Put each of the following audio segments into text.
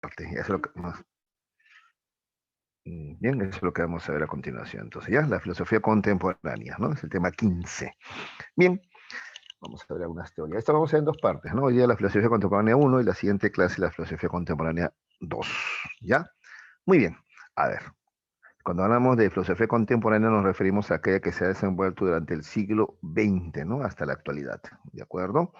Eso es lo que, bien, eso es lo que vamos a ver a continuación. Entonces, ya, la filosofía contemporánea, ¿no? Es el tema 15. Bien, vamos a ver algunas teorías. Esto vamos a ver en dos partes, ¿no? Hoy día la filosofía contemporánea uno y la siguiente clase la filosofía contemporánea 2. ¿Ya? Muy bien. A ver, cuando hablamos de filosofía contemporánea nos referimos a aquella que se ha desenvuelto durante el siglo XX, ¿no? Hasta la actualidad, ¿de acuerdo?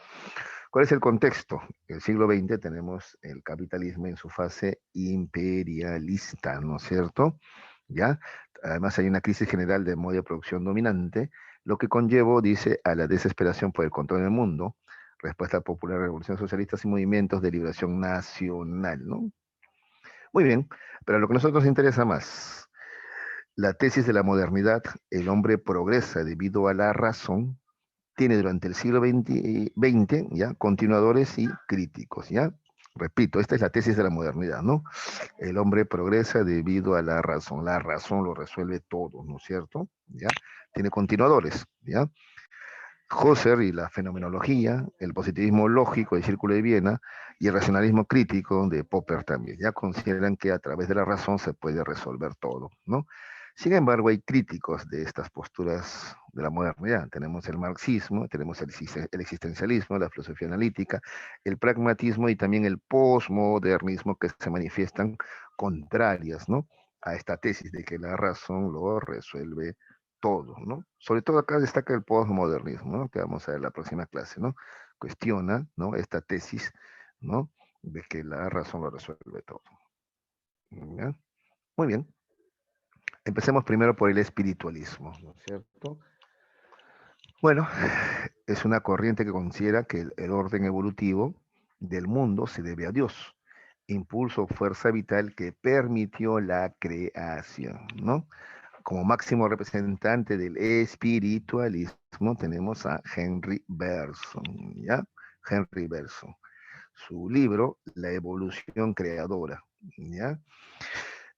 ¿Cuál es el contexto? En el siglo XX tenemos el capitalismo en su fase imperialista, ¿no es cierto? ¿Ya? Además hay una crisis general de modo de producción dominante, lo que conllevó, dice, a la desesperación por el control del mundo, respuesta a popular revolución socialistas y movimientos de liberación nacional, ¿no? Muy bien, pero lo que a nosotros nos interesa más, la tesis de la modernidad, el hombre progresa debido a la razón, tiene durante el siglo XX, ¿ya? Continuadores y críticos, ¿ya? Repito, esta es la tesis de la modernidad, ¿no? El hombre progresa debido a la razón lo resuelve todo, ¿no es cierto? ¿Ya? Tiene continuadores, ¿ya? Husserl y la fenomenología, el positivismo lógico del Círculo de Viena y el racionalismo crítico de Popper también, ya consideran que a través de la razón se puede resolver todo, ¿no? Sin embargo, hay críticos de estas posturas de la modernidad. Tenemos el marxismo, tenemos el existencialismo, la filosofía analítica, el pragmatismo y también el posmodernismo que se manifiestan contrarias, ¿no? A esta tesis de que la razón lo resuelve todo, ¿no? Sobre todo acá destaca el postmodernismo, ¿no? Que vamos a ver en la próxima clase, ¿no? Cuestiona, ¿no? Esta tesis, ¿no? De que la razón lo resuelve todo. ¿Ya? Muy bien. Empecemos primero por el espiritualismo, ¿no es cierto? Bueno, es una corriente que considera que el orden evolutivo del mundo se debe a Dios, impulso o fuerza vital que permitió la creación, ¿no? Como máximo representante del espiritualismo tenemos a Henry Bergson, ¿ya? Henry Bergson. Su libro, La evolución creadora, ¿ya?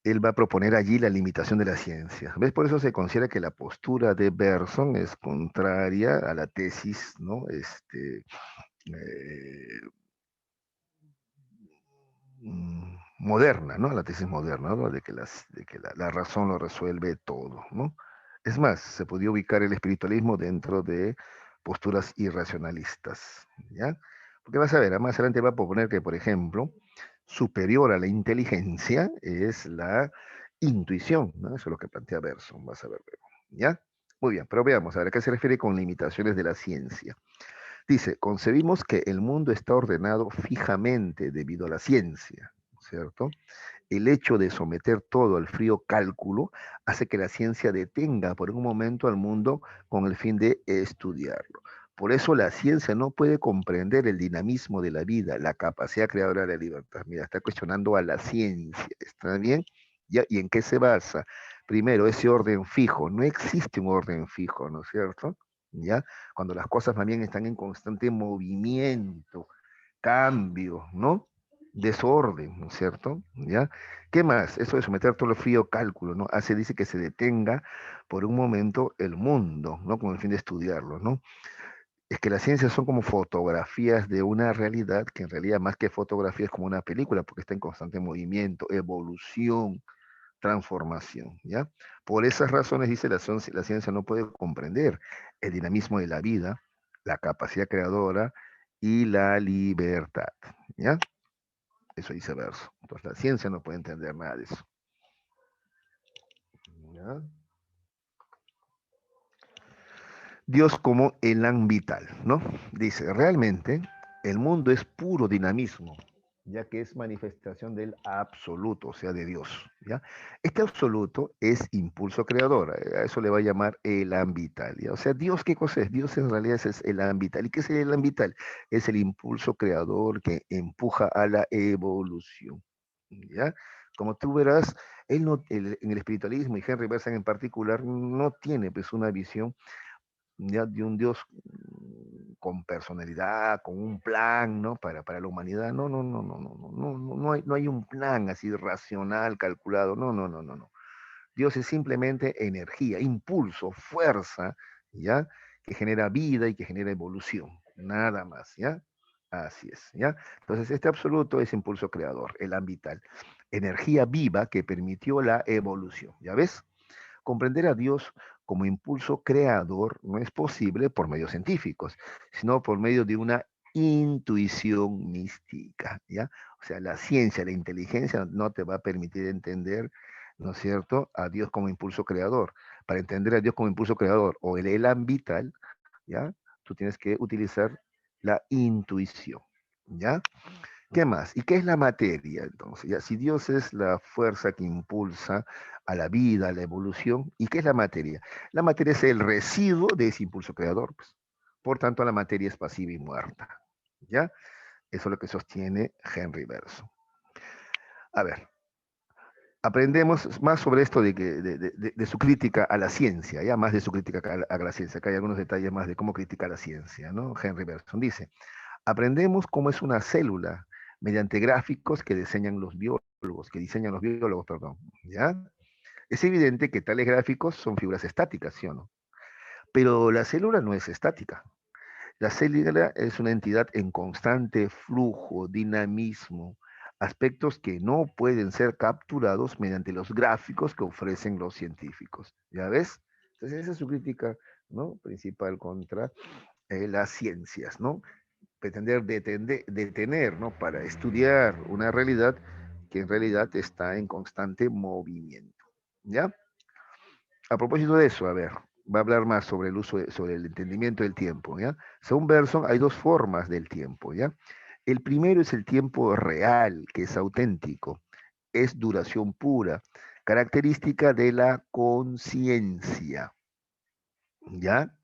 Él va a proponer allí la limitación de la ciencia. ¿Ves? Por eso se considera que la postura de Bergson es contraria a la tesis, ¿no? Eh, Moderna, ¿no? La tesis moderna, ¿no? De que la razón lo resuelve todo, ¿no? Es más, se podía ubicar el espiritualismo dentro de posturas irracionalistas, ¿ya? Porque vas a ver, más adelante va a proponer que, por ejemplo, superior a la inteligencia es la intuición, ¿no? Eso es lo que plantea Bergson, vas a ver luego, ¿ya? Muy bien, pero veamos, a ver, ¿a qué se refiere con limitaciones de la ciencia? Dice, concebimos que el mundo está ordenado fijamente debido a la ciencia, ¿cierto? El hecho de someter todo al frío cálculo hace que la ciencia detenga por un momento al mundo con el fin de estudiarlo. Por eso la ciencia no puede comprender el dinamismo de la vida, la capacidad creadora de la libertad. Mira, está cuestionando a la ciencia, ¿está bien? ¿Ya? ¿Y en qué se basa? Primero, ese orden fijo. No existe un orden fijo, ¿no es cierto? ¿Ya? Cuando las cosas también están en constante movimiento, cambio, ¿no? Desorden, ¿no es cierto? ¿Ya? ¿Qué más? Eso de someter todo el frío cálculo, ¿no? Hace, dice que se detenga por un momento el mundo, ¿no? Con el fin de estudiarlo, ¿no? Es que las ciencias son como fotografías de una realidad que en realidad más que fotografía es como una película porque está en constante movimiento, evolución, transformación, ¿ya? Por esas razones, dice la ciencia no puede comprender el dinamismo de la vida, la capacidad creadora y la libertad, ¿ya? Eso dice Verso. Entonces la ciencia no puede entender nada de eso, ¿ya? Dios como elan vital, ¿no? Dice, realmente el mundo es puro dinamismo, ya que es manifestación del absoluto, o sea, de Dios, ¿ya? Este absoluto es impulso creador, a eso le va a llamar elan vital, ¿ya? O sea, Dios, ¿qué cosa es? Dios en realidad es elan vital. ¿Y qué es el elan vital? Es el impulso creador que empuja a la evolución, ¿ya? Como tú verás, él no, en el espiritualismo y Henry Bergson en particular no tiene pues una visión ya de un Dios con personalidad, con un plan, ¿no? Para la humanidad. No, no, no, no, no, no, no, no hay un plan así racional, calculado. No, no, no, no, no. Dios es simplemente energía, impulso, fuerza, ¿ya? Que genera vida y que genera evolución. Nada más, ¿ya? Así es, ¿ya? Entonces, este absoluto es impulso creador, el ambital, energía viva que permitió la evolución, ¿ya ves? Comprender a Dios como impulso creador no es posible por medios científicos, sino por medio de una intuición mística, ¿ya? O sea, la ciencia, la inteligencia no te va a permitir entender, ¿no es cierto?, a Dios como impulso creador. Para entender a Dios como impulso creador o el elan vital, ¿ya? Tú tienes que utilizar la intuición, ¿ya? ¿Qué más? ¿Y qué es la materia? Entonces, ya, si Dios es la fuerza que impulsa a la vida, a la evolución, ¿y qué es la materia? La materia es el residuo de ese impulso creador, pues. Por tanto, la materia es pasiva y muerta. ¿Ya? Eso es lo que sostiene Henry Bergson. A ver, aprendemos más sobre esto de su crítica a la ciencia, ya más de su crítica a la ciencia. Acá hay algunos detalles más de cómo critica la ciencia, ¿no? Henry Bergson dice, aprendemos cómo es una célula mediante gráficos que diseñan los biólogos, perdón, ¿ya? Es evidente que tales gráficos son figuras estáticas, ¿sí o no? Pero la célula no es estática. La célula es una entidad en constante flujo, dinamismo, aspectos que no pueden ser capturados mediante los gráficos que ofrecen los científicos. ¿Ya ves? Entonces esa es su crítica, ¿no?, principal contra las ciencias, ¿no? Pretender detener, ¿no?, para estudiar una realidad que en realidad está en constante movimiento. ¿Ya? A propósito de eso, a ver, va a hablar más sobre el uso, sobre el entendimiento del tiempo, ¿ya? Según Bergson, hay dos formas del tiempo, ¿ya? El primero es el tiempo real, que es auténtico, es duración pura, característica de la conciencia, ¿ya?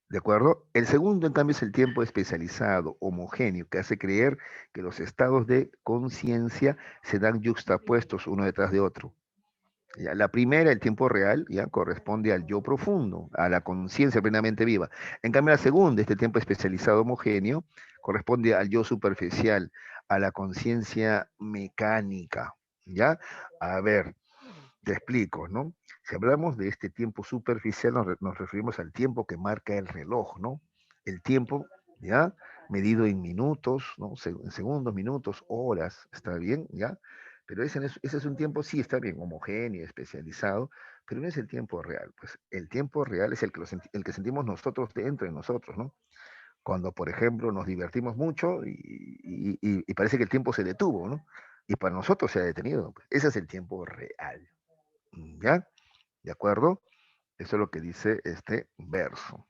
¿De acuerdo? El segundo, en cambio, es el tiempo especializado, homogéneo, que hace creer que los estados de conciencia se dan yuxtapuestos uno detrás de otro. Ya, la primera, el tiempo real, ya corresponde al yo profundo, a la conciencia plenamente viva. En cambio, la segunda, este tiempo especializado homogéneo, corresponde al yo superficial, a la conciencia mecánica. ¿Ya? A ver, te explico, ¿no? Si hablamos de este tiempo superficial, nos referimos al tiempo que marca el reloj, ¿no? El tiempo, ¿ya? Medido en minutos, ¿no? En segundos, minutos, horas, ¿está bien? ¿Ya? Pero ese es un tiempo, sí, está bien, homogéneo, especializado, pero no es el tiempo real. Pues el tiempo real es el que sentimos nosotros dentro de nosotros, ¿no? Cuando, por ejemplo, nos divertimos mucho y parece que el tiempo se detuvo, ¿no? Y para nosotros se ha detenido. Pues. Ese es el tiempo real. ¿Ya? ¿De acuerdo? Eso es lo que dice este verso.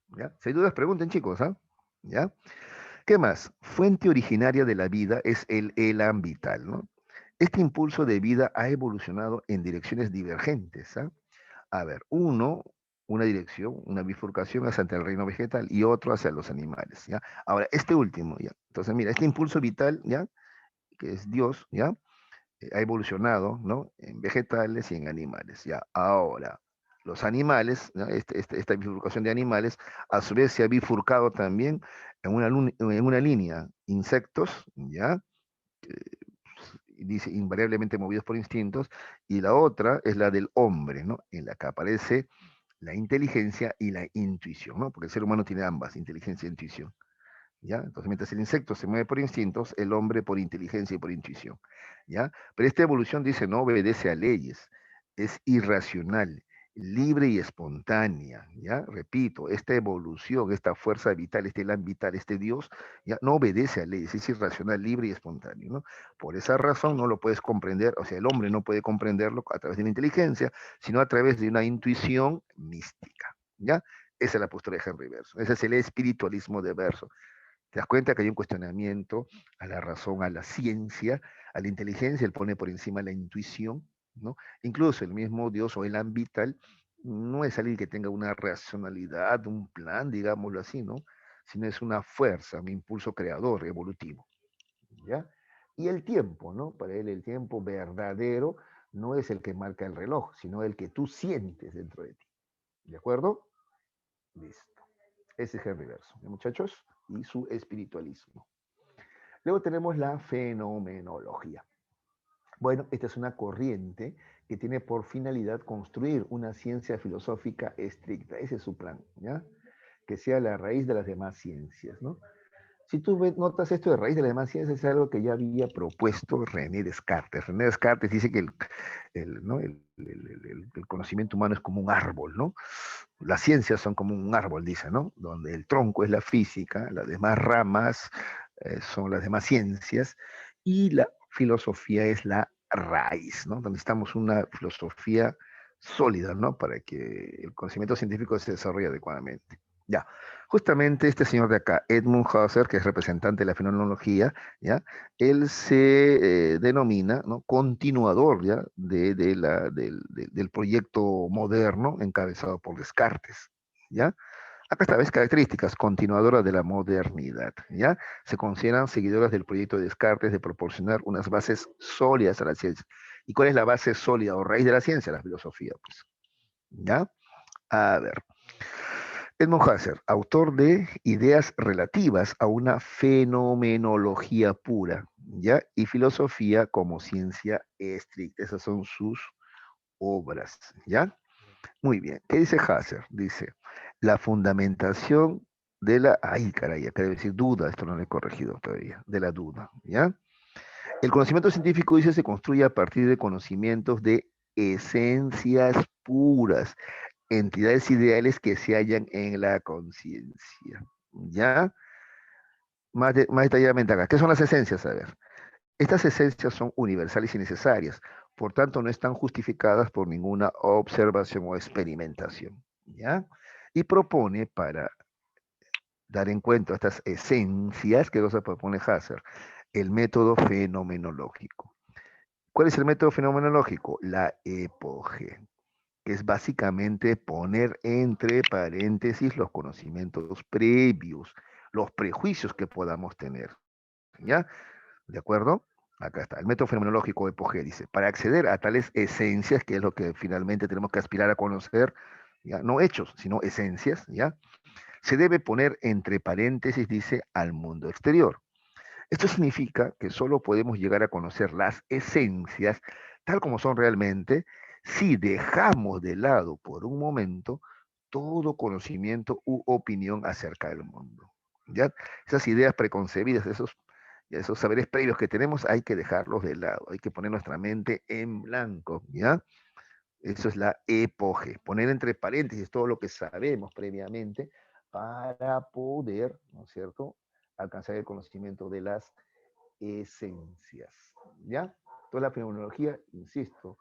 ¿Ya? Si hay dudas, pregunten, chicos, ¿ah? ¿Ya? ¿Qué más? Fuente originaria de la vida es el elan vital, ¿no? Este impulso de vida ha evolucionado en direcciones divergentes, ¿ah? A ver, una dirección, una bifurcación hacia el reino vegetal y otro hacia los animales, ¿ya? Ahora, este último, ¿ya? Entonces, mira, este impulso vital, ¿ya? Que es Dios, ¿ya? Ha evolucionado, ¿no?, en vegetales y en animales. Ya, ahora, los animales, ¿no?, esta bifurcación de animales, a su vez se ha bifurcado también en una línea, insectos, ¿ya? Dice invariablemente movidos por instintos, y la otra es la del hombre, ¿no?, en la que aparece la inteligencia y la intuición, ¿no? Porque el ser humano tiene ambas, inteligencia e intuición. ¿Ya? Entonces, mientras el insecto se mueve por instintos, el hombre por inteligencia y por intuición, ¿ya? Pero esta evolución, dice, no obedece a leyes, es irracional, libre y espontánea, ¿ya? Repito, esta evolución, esta fuerza vital, este elan vital, este Dios, ya no obedece a leyes, es irracional, libre y espontáneo, ¿no? Por esa razón no lo puedes comprender, o sea, el hombre no puede comprenderlo a través de la inteligencia, sino a través de una intuición mística, ¿ya? Esa es la postura de Henry Bergson, ese es el espiritualismo de Bergson. Te das cuenta que hay un cuestionamiento a la razón, a la ciencia, a la inteligencia, él pone por encima la intuición, ¿no? Incluso el mismo Dios o el ambital no es alguien que tenga una racionalidad, un plan, digámoslo así, ¿no? Sino es una fuerza, un impulso creador, evolutivo, ¿ya? Y el tiempo, ¿no? Para él el tiempo verdadero no es el que marca el reloj, sino el que tú sientes dentro de ti, ¿de acuerdo? Listo. Ese es Henry Bergson, muchachos, y su espiritualismo. Luego tenemos la fenomenología. Bueno, esta es una corriente que tiene por finalidad construir una ciencia filosófica estricta. Ese es su plan, ¿ya? Que sea la raíz de las demás ciencias, ¿no? Si tú notas esto de raíz de la demás ciencia, es algo que ya había propuesto René Descartes. René Descartes dice que ¿no? el conocimiento humano es como un árbol, ¿no? Las ciencias son como un árbol, dice, ¿no? Donde el tronco es la física, las demás ramas son las demás ciencias, y la filosofía es la raíz, ¿no? Donde necesitamos una filosofía sólida, ¿no? Para que el conocimiento científico se desarrolle adecuadamente. Ya, justamente este señor de acá, Edmund Husserl, que es representante de la fenomenología, ¿ya? Él se denomina, ¿no? Continuador, ¿ya? Del proyecto moderno encabezado por Descartes, ¿ya? Acá está, ves, características, continuadora de la modernidad, ¿ya? Se consideran seguidoras del proyecto de Descartes de proporcionar unas bases sólidas a la ciencia. ¿Y cuál es la base sólida o raíz de la ciencia? La filosofía, pues, ¿ya? A ver. Edmund Husserl, autor de Ideas relativas a una fenomenología pura, ¿ya? Y filosofía como ciencia estricta. Esas son sus obras, ¿ya? Muy bien. ¿Qué dice Husserl? Dice, la fundamentación de la... Ay, caray, acá debe decir duda, esto no lo he corregido todavía, de la duda, ¿ya? El conocimiento científico, dice, se construye a partir de conocimientos de esencias puras, entidades ideales que se hallan en la conciencia, ¿ya? Más detalladamente acá, ¿qué son las esencias? A ver, estas esencias son universales y necesarias, por tanto no están justificadas por ninguna observación o experimentación, ¿ya? Y propone para dar en cuenta estas esencias, que cosa propone Husserl, el método fenomenológico. ¿Cuál es el método fenomenológico? La epoge, que es básicamente poner entre paréntesis los conocimientos previos, los prejuicios que podamos tener, ¿ya? ¿De acuerdo? Acá está, el método fenomenológico de Poge dice, para acceder a tales esencias, que es lo que finalmente tenemos que aspirar a conocer, ¿ya? No hechos, sino esencias, ¿ya? Se debe poner entre paréntesis, dice, al mundo exterior. Esto significa que solo podemos llegar a conocer las esencias tal como son realmente si dejamos de lado por un momento todo conocimiento u opinión acerca del mundo. ¿Ya? Esas ideas preconcebidas, esos saberes previos que tenemos, hay que dejarlos de lado, hay que poner nuestra mente en blanco, ¿ya? Eso es la epoge, poner entre paréntesis todo lo que sabemos previamente para poder, ¿no es cierto?, alcanzar el conocimiento de las esencias, ¿ya? Toda la fenomenología, insisto,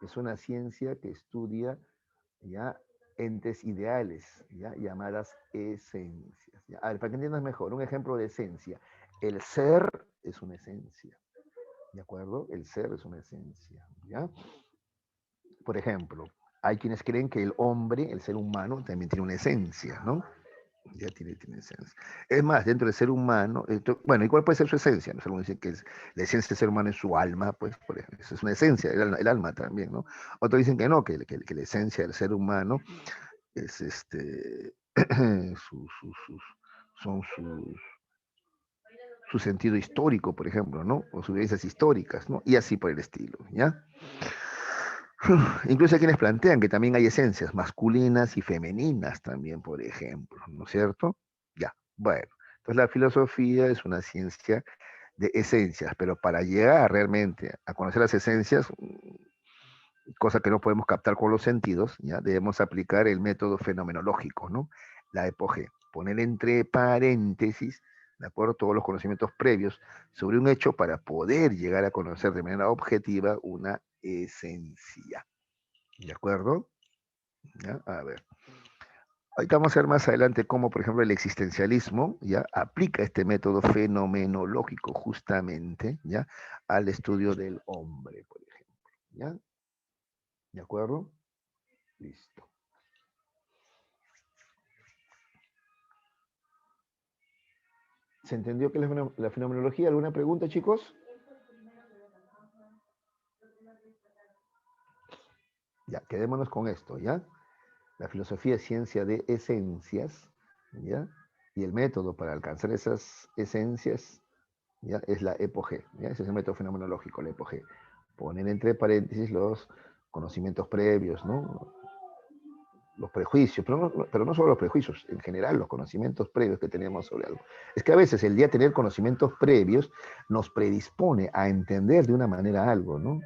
es una ciencia que estudia, ¿ya?, entes ideales, ¿ya?, llamadas esencias, ¿ya? A ver, para que entiendas mejor, un ejemplo de esencia. El ser es una esencia, ¿de acuerdo? El ser es una esencia, ¿ya? Por ejemplo, hay quienes creen que el hombre, el ser humano, también tiene una esencia, ¿no? Ya tiene esencia. Es más, dentro del ser humano, bueno, ¿y cuál puede ser su esencia? ¿No? Algunos dicen que la esencia del ser humano es su alma, pues, por ejemplo, eso es una esencia, el alma también, ¿no? Otros dicen que no, que la esencia del ser humano es son su sentido histórico, por ejemplo, ¿no? O sus vivencias históricas, ¿no? Y así por el estilo, ¿ya? Incluso hay quienes plantean que también hay esencias masculinas y femeninas también, por ejemplo, ¿no es cierto? Ya, bueno. Entonces la filosofía es una ciencia de esencias, pero para llegar realmente a conocer las esencias, cosa que no podemos captar con los sentidos, ¿ya? Debemos aplicar el método fenomenológico, ¿no? La epoge, poner entre paréntesis, ¿de acuerdo? Todos los conocimientos previos sobre un hecho para poder llegar a conocer de manera objetiva una esencia. ¿De acuerdo? ¿Ya? A ver. Ahorita vamos a ver más adelante cómo, por ejemplo, el existencialismo ya aplica este método fenomenológico justamente ya al estudio del hombre, por ejemplo. ¿Ya? ¿De acuerdo? Listo. ¿Se entendió qué es la fenomenología? ¿Alguna pregunta, chicos? Ya, quedémonos con esto, ¿ya? La filosofía es ciencia de esencias, ¿ya? Y el método para alcanzar esas esencias, ¿ya?, es la epoge, ¿ya? Ese es el método fenomenológico, la epoge. Poner entre paréntesis los conocimientos previos, ¿no? los prejuicios, pero no solo los prejuicios, en general los conocimientos previos que tenemos sobre algo. Es que a veces el día de tener conocimientos previos nos predispone a entender de una manera algo, ¿no?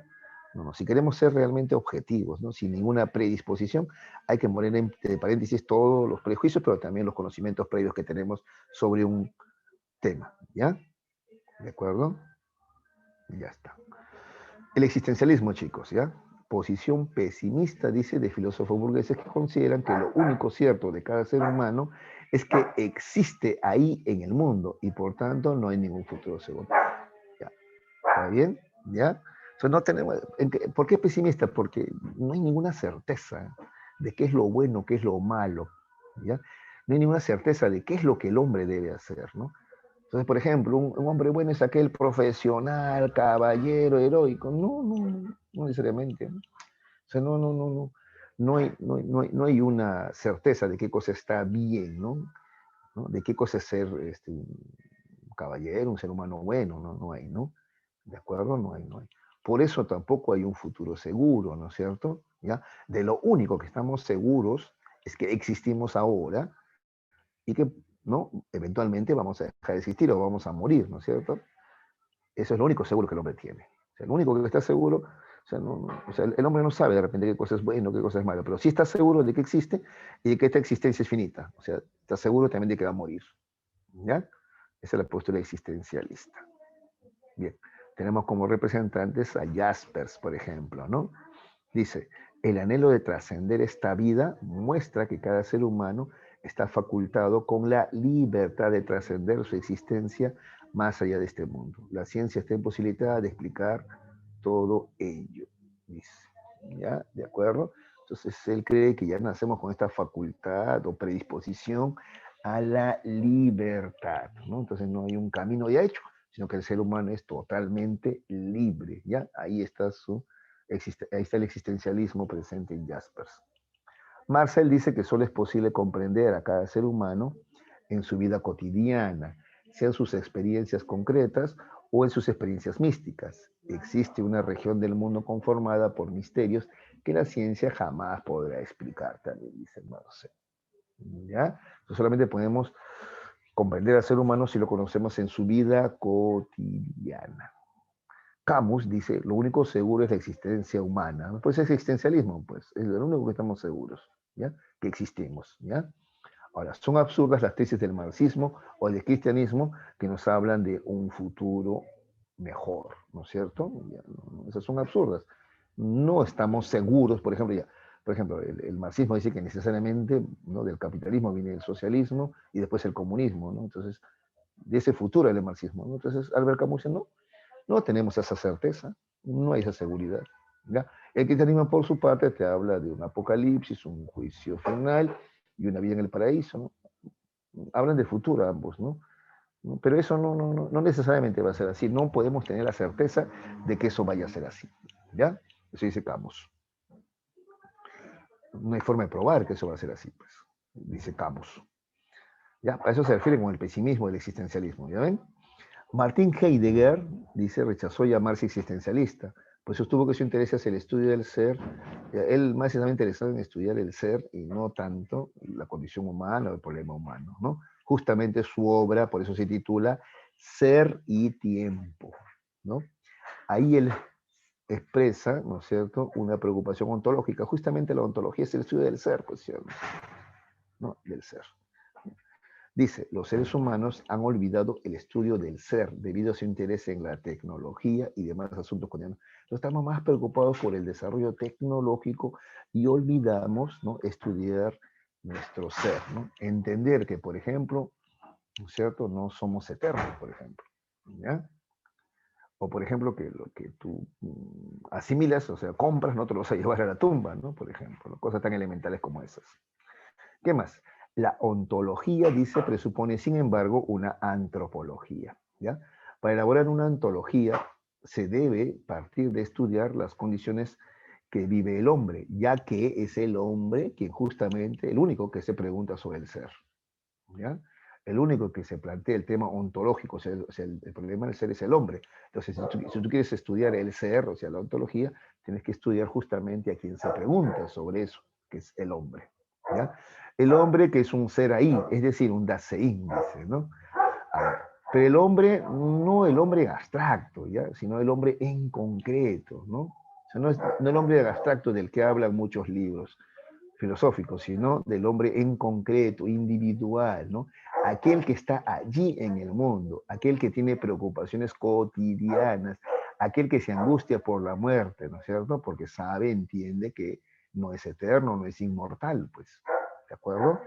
No, si queremos ser realmente objetivos, ¿no? Sin ninguna predisposición, hay que poner entre paréntesis todos los prejuicios, pero también los conocimientos previos que tenemos sobre un tema, ¿ya? ¿De acuerdo? Ya está. El existencialismo, chicos, ¿ya? Posición pesimista, dice, de filósofos burgueses que consideran que lo único cierto de cada ser humano es que existe ahí en el mundo y por tanto no hay ningún futuro seguro. ¿Ya? ¿Está bien? ¿Ya? Entonces no tenemos, ¿por qué pesimista? Porque no hay ninguna certeza de qué es lo bueno, qué es lo malo, ¿ya? No hay ninguna certeza de qué es lo que el hombre debe hacer, ¿no? Entonces, por ejemplo, un hombre bueno es aquel profesional, caballero, heroico. No necesariamente, ¿no? O sea, no. No hay una certeza de qué cosa está bien, ¿no? ¿No? De qué cosa es ser un caballero, un ser humano bueno, ¿no? No hay, ¿no? ¿De acuerdo? No hay. Por eso tampoco hay un futuro seguro, ¿no es cierto? ¿Ya? De lo único que estamos seguros es que existimos ahora y que, ¿no? Eventualmente vamos a dejar de existir o vamos a morir, ¿no es cierto? Eso es lo único seguro que el hombre tiene. O sea, lo único que está seguro, o sea, el hombre no sabe de repente qué cosa es bueno, qué cosa es malo, pero sí está seguro de que existe y de que esta existencia es finita. O sea, está seguro también de que va a morir. ¿Ya? Esa es la postura existencialista. Bien, tenemos como representantes a Jaspers, por ejemplo, ¿no? Dice, el anhelo de trascender esta vida muestra que cada ser humano está facultado con la libertad de trascender su existencia más allá de este mundo. La ciencia está imposibilitada de explicar todo ello, dice. ¿Ya? ¿De acuerdo? Entonces él cree que ya nacemos con esta facultad o predisposición a la libertad, ¿no? Entonces no hay un camino ya hecho, sino que el ser humano es totalmente libre, ¿ya? Ahí está ahí está el existencialismo presente en Jaspers. Marcel dice que solo es posible comprender a cada ser humano en su vida cotidiana, sean sus experiencias concretas o en sus experiencias místicas. Existe una región del mundo conformada por misterios que la ciencia jamás podrá explicar, también dice Marcel. ¿Ya? Entonces solamente podemos comprender al ser humano si lo conocemos en su vida cotidiana. Camus dice, lo único seguro es la existencia humana. Pues es existencialismo, pues es lo único que estamos seguros, ¿ya? Que existimos, ¿ya? Ahora, son absurdas las tesis del marxismo o del cristianismo que nos hablan de un futuro mejor, ¿no es cierto? Ya, esas son absurdas. No estamos seguros, por ejemplo, el marxismo dice que necesariamente, ¿no? Del capitalismo viene el socialismo y después el comunismo, ¿no? Entonces, de ese futuro el marxismo, ¿no? Entonces, Albert Camus dice, no tenemos esa certeza, no hay esa seguridad. ¿Ya? El cristianismo, por su parte, te habla de un apocalipsis, un juicio final y una vida en el paraíso. ¿No? Hablan del futuro ambos, ¿no? Pero eso no necesariamente va a ser así. No podemos tener la certeza de que eso vaya a ser así. ¿Ya? Eso dice Camus. No hay forma de probar que eso va a ser así, pues, dice Camus. ¿Ya? A eso se refiere con el pesimismo y el existencialismo. ¿Ya ven? Martin Heidegger, dice, rechazó llamarse existencialista, pues sostuvo que su interés es el estudio del ser. Él más estaba interesado en estudiar el ser y no tanto la condición humana o el problema humano, ¿no? Justamente su obra, por eso se titula Ser y Tiempo, ¿no? Ahí él expresa, ¿no es cierto?, una preocupación ontológica. Justamente la ontología es el estudio del ser, pues, ¿cierto? ¿No? Del ser. Dice, los seres humanos han olvidado el estudio del ser debido a su interés en la tecnología y demás asuntos cotidianos. Entonces estamos más preocupados por el desarrollo tecnológico y olvidamos, ¿no?, estudiar nuestro ser, ¿no? Entender que, por ejemplo, ¿no es cierto?, no somos eternos, por ejemplo, ¿ya? O, por ejemplo, que lo que tú asimilas, o sea, compras, no te lo vas a llevar a la tumba, ¿no? Por ejemplo, ¿no? Cosas tan elementales como esas. ¿Qué más? La ontología, dice, presupone, sin embargo, una antropología. ¿Ya? Para elaborar una ontología se debe partir de estudiar las condiciones que vive el hombre, ya que es el hombre quien justamente, el único que se pregunta sobre el ser. ¿Ya? El único que se plantea el tema ontológico, o sea, el problema del ser es el hombre. Entonces, si tú quieres estudiar el ser, o sea, la ontología, tienes que estudiar justamente a quien se pregunta sobre eso, que es el hombre. ¿ya? El hombre que es un ser ahí, es decir, un Dasein, dice, ¿no? A ver, pero el hombre, no el hombre abstracto, ¿ya? Sino el hombre en concreto, ¿no? O sea, no el hombre abstracto del que hablan muchos libros filosóficos, sino del hombre en concreto, individual, ¿no? Aquel que está allí en el mundo, aquel que tiene preocupaciones cotidianas, aquel que se angustia por la muerte, ¿no es cierto? Porque sabe, entiende que no es eterno, no es inmortal, pues, ¿de acuerdo?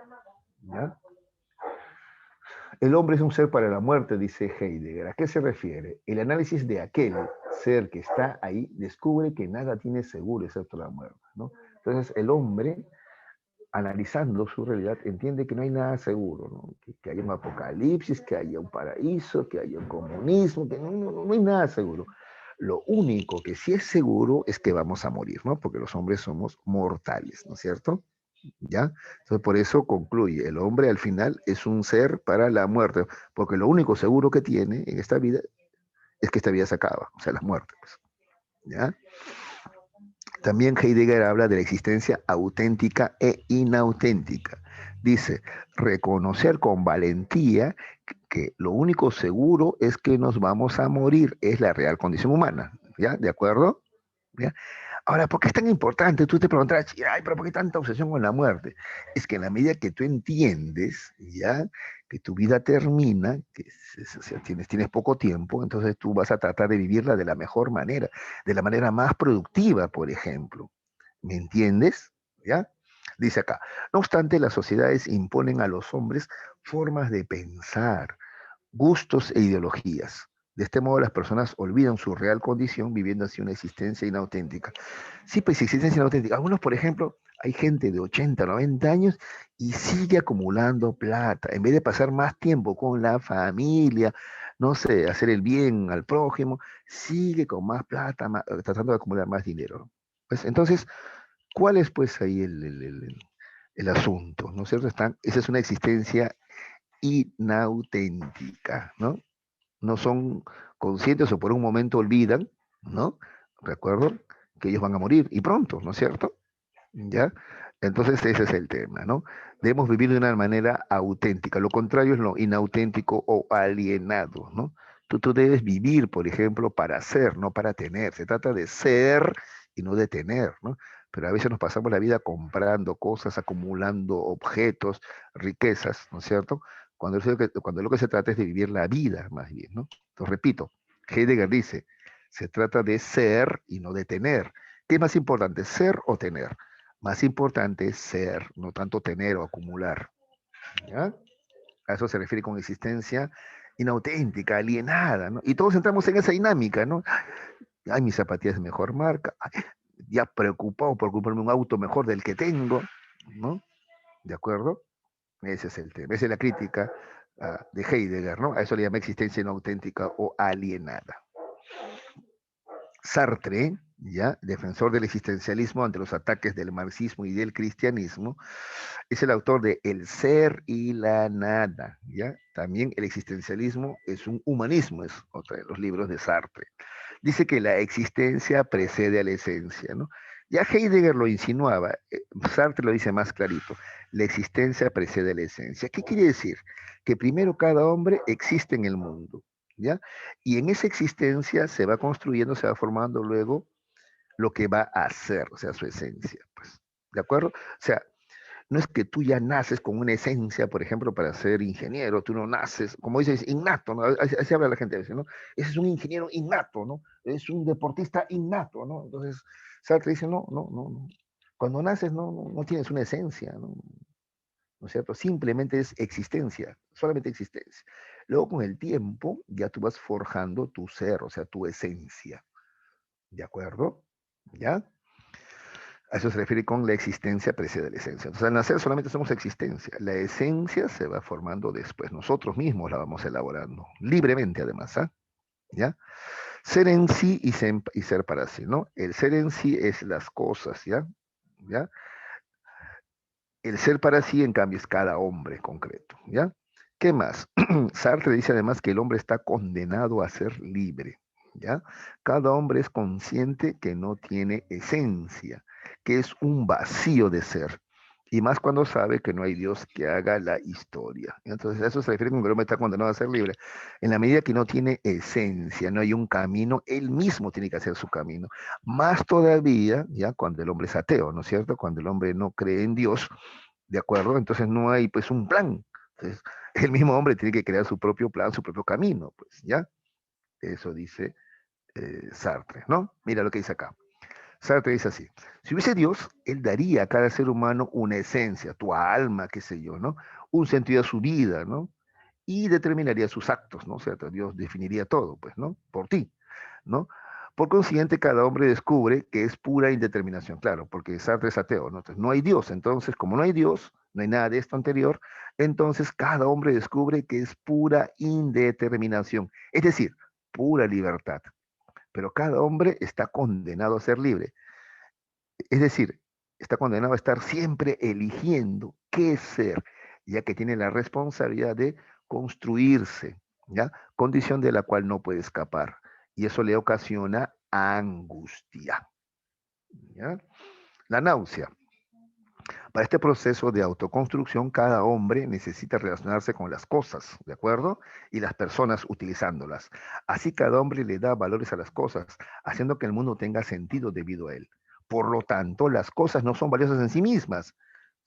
¿Ya? El hombre es un ser para la muerte, dice Heidegger. ¿A qué se refiere? El análisis de aquel ser que está ahí descubre que nada tiene seguro excepto la muerte, ¿no? Entonces, el hombre, analizando su realidad, entiende que no hay nada seguro, ¿no? Que haya un apocalipsis, que haya un paraíso, que haya un comunismo, que no hay nada seguro. Lo único que sí es seguro es que vamos a morir, ¿no? Porque los hombres somos mortales, ¿no es cierto? ¿Ya? Entonces, por eso concluye, el hombre al final es un ser para la muerte, porque lo único seguro que tiene en esta vida es que esta vida se acaba, o sea, la muerte, pues, ¿ya? También Heidegger habla de la existencia auténtica e inauténtica. Dice, reconocer con valentía que lo único seguro es que nos vamos a morir, es la real condición humana, ¿ya? ¿De acuerdo? ¿Ya? Ahora, ¿por qué es tan importante? Tú te preguntarás, ay, pero ¿por qué tanta obsesión con la muerte? Es que en la medida que tú entiendes, ya, que tu vida termina, que o sea, tienes poco tiempo, entonces tú vas a tratar de vivirla de la mejor manera, de la manera más productiva, por ejemplo. ¿Me entiendes? ¿Ya? Dice acá, no obstante, las sociedades imponen a los hombres formas de pensar, gustos e ideologías. De este modo las personas olvidan su real condición viviendo así una existencia inauténtica. Sí, pues existencia inauténtica. Algunos, por ejemplo, hay gente de 80, 90 años y sigue acumulando plata. En vez de pasar más tiempo con la familia, no sé, hacer el bien al prójimo, sigue con más plata, tratando de acumular más dinero. Pues entonces, ¿cuál es pues ahí el asunto? ¿No es cierto? Esa es una existencia inauténtica, ¿no? No son conscientes o por un momento olvidan, ¿no? Recuerdo que ellos van a morir y pronto, ¿no es cierto? ¿Ya? Entonces ese es el tema, ¿no? Debemos vivir de una manera auténtica. Lo contrario es lo inauténtico o alienado, ¿no? Tú debes vivir, por ejemplo, para ser, no para tener. Se trata de ser y no de tener, ¿no? Pero a veces nos pasamos la vida comprando cosas, acumulando objetos, riquezas, ¿no es cierto? Cuando lo que se trata es de vivir la vida, más bien, ¿no? Entonces, repito, Heidegger dice, se trata de ser y no de tener. ¿Qué es más importante, ser o tener? Más importante es ser, no tanto tener o acumular. ¿Ya? A eso se refiere con existencia inauténtica, alienada, ¿no? Y todos entramos en esa dinámica, ¿no? Ay, mis zapatillas de mejor marca, ay, ya preocupado por comprarme un auto mejor del que tengo, ¿no? ¿De acuerdo? Ese es el tema, esa es la crítica de Heidegger, ¿no? A eso le llama existencia inauténtica o alienada. Sartre, ya, defensor del existencialismo ante los ataques del marxismo y del cristianismo, es el autor de El ser y la nada, ¿ya? También el existencialismo es un humanismo, es otro de los libros de Sartre. Dice que la existencia precede a la esencia, ¿no? Ya Heidegger lo insinuaba, Sartre lo dice más clarito, la existencia precede a la esencia. ¿Qué quiere decir? Que primero cada hombre existe en el mundo, ¿ya? Y en esa existencia se va construyendo, se va formando luego lo que va a ser, o sea, su esencia, pues, ¿de acuerdo? O sea, no es que tú ya naces con una esencia, por ejemplo, para ser ingeniero, tú no naces, como dices, innato, ¿no? Así habla la gente a veces, ¿no? Ese es un ingeniero innato, ¿no? Es un deportista innato, ¿no? Entonces, Sartre dice, no. Cuando naces no tienes una esencia, ¿no es cierto? Simplemente es existencia, solamente existencia. Luego, con el tiempo, ya tú vas forjando tu ser, o sea, tu esencia, ¿de acuerdo? ¿Ya? A eso se refiere con la existencia precede la esencia. Entonces, al nacer solamente somos existencia. La esencia se va formando después. Nosotros mismos la vamos elaborando, libremente además, ¿ah? ¿Ya? Ser en sí y ser para sí, ¿no? El ser en sí es las cosas, ¿ya? ¿Ya? El ser para sí, en cambio, es cada hombre concreto, ¿ya? ¿Qué más? Sartre dice además que el hombre está condenado a ser libre, ¿ya? Cada hombre es consciente que no tiene esencia, que es un vacío de ser. Y más cuando sabe que no hay Dios que haga la historia. Entonces, a eso se refiere con que el hombre está condenado a ser libre. En la medida que no tiene esencia, no hay un camino, él mismo tiene que hacer su camino. Más todavía, ya cuando el hombre es ateo, ¿no es cierto? Cuando el hombre no cree en Dios, ¿de acuerdo? Entonces no hay pues un plan. Entonces, el mismo hombre tiene que crear su propio plan, su propio camino, pues, ¿ya? Eso dice Sartre, ¿no? Mira lo que dice acá. Sartre dice así, si hubiese Dios, Él daría a cada ser humano una esencia, tu alma, qué sé yo, ¿no? Un sentido a su vida, ¿no? Y determinaría sus actos, ¿no? O sea, Dios definiría todo, pues, ¿no? Por ti, ¿no? Por consiguiente, cada hombre descubre que es pura indeterminación, claro, porque Sartre es ateo, ¿no? Entonces, no hay Dios, entonces, como no hay Dios, no hay nada de esto anterior, entonces cada hombre descubre que es pura indeterminación, es decir, pura libertad. Pero cada hombre está condenado a ser libre. Es decir, está condenado a estar siempre eligiendo qué ser, ya que tiene la responsabilidad de construirse, ¿ya? Condición de la cual no puede escapar. Y eso le ocasiona angustia, ¿ya? La náusea. Para este proceso de autoconstrucción, cada hombre necesita relacionarse con las cosas, ¿de acuerdo? Y las personas utilizándolas. Así cada hombre le da valores a las cosas, haciendo que el mundo tenga sentido debido a él. Por lo tanto, las cosas no son valiosas en sí mismas,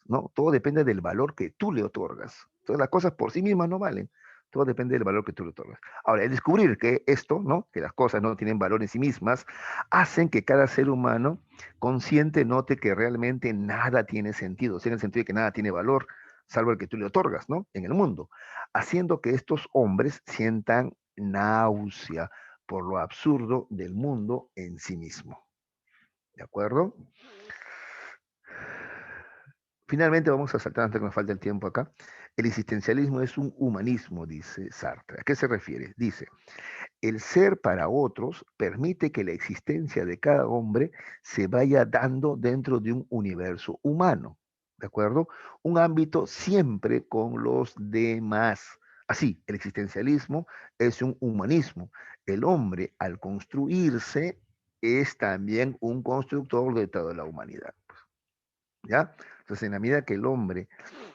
¿no? Todo depende del valor que tú le otorgas. Entonces, las cosas por sí mismas no valen. Todo depende del valor que tú le otorgas. Ahora, el descubrir que esto, ¿no? Que las cosas no tienen valor en sí mismas, hacen que cada ser humano consciente note que realmente nada tiene sentido, o sea, en el sentido de que nada tiene valor, salvo el que tú le otorgas, ¿no? En el mundo, haciendo que estos hombres sientan náusea por lo absurdo del mundo en sí mismo. ¿De acuerdo? Finalmente vamos a saltar antes que nos falte el tiempo acá. El existencialismo es un humanismo, dice Sartre. ¿A qué se refiere? Dice, el ser para otros permite que la existencia de cada hombre se vaya dando dentro de un universo humano, ¿de acuerdo? Un ámbito siempre con los demás. Así, el existencialismo es un humanismo. El hombre, al construirse, es también un constructor de toda la humanidad. ¿Ya? Entonces, en la medida que el hombre